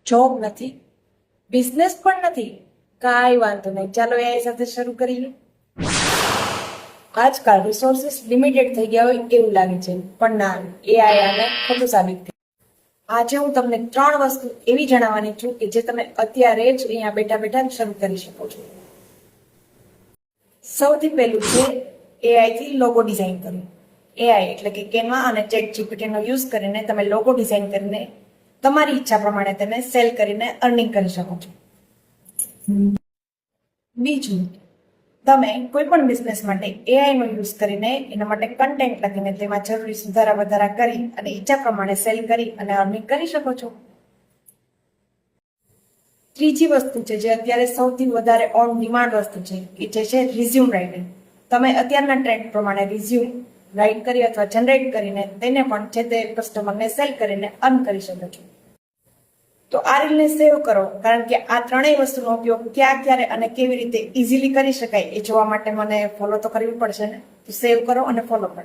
Job નથી, business પણ નથી, કાંઈ વાંધો નહીં, ચાલો એઆઈ સાથે શરૂ કરીએ. આજકાલ રિસોર્સિસ લિમિટેડ થઈ ગયા હોય એવું લાગે છે, પણ ના, એઆઈ આને ખોટું સાબિત થયું. આજે હું તમને 3 વસ્તુ એવી જણાવવાની છું કે જે તમે અત્યારે જ અહીંયા બેઠા બેઠા શરૂ કરી શકો છો. સૌથી પહેલું છે એઆઈ થી લોગો ડિઝાઇન કરવું. એઆઈ એટલે કે કેનવા અને ચેટ જીપીટી નો યુઝ કરીને તમે લોગો ડિઝાઇન કરીને તમારી ઈચ્છા પ્રમાણે તેને સેલ કરીને અર્નિંગ કરી શકો છો. બીજું, તમે કોઈ પણ બિઝનેસ માટે એઆઈ નો યુઝ કરીને એના માટે કન્ટેન્ટ લખીને તેમાં જરૂરી સુધારા વધારા કરી અને ઈચ્છા પ્રમાણે સેલ કરી અને અર્નિંગ કરી શકો છો. ત્રીજી વસ્તુ છે જે અત્યારે સૌથી વધારે ઓન ડિમાન્ડ વસ્તુ છે કે જે છે રિઝ્યુમ રાઇટિંગ. તમે અત્યારના ટ્રેન્ડ પ્રમાણે રિઝ્યુમ રાઇટ કરી અથવા જનરેટ કરીને તેને પણ જે તે કસ્ટમરને સેલ કરીને અર્ન કરી શકો છો. તો આ રીલને સેવ કરો, કારણ કે આ ત્રણેય વસ્તુનો ઉપયોગ ક્યાં, ક્યારે અને કેવી રીતે ઇઝીલી કરી શકાય એ જોવા માટે મને ફોલો તો કરવી પડશે ને. તો સેવ કરો અને ફોલો કરો.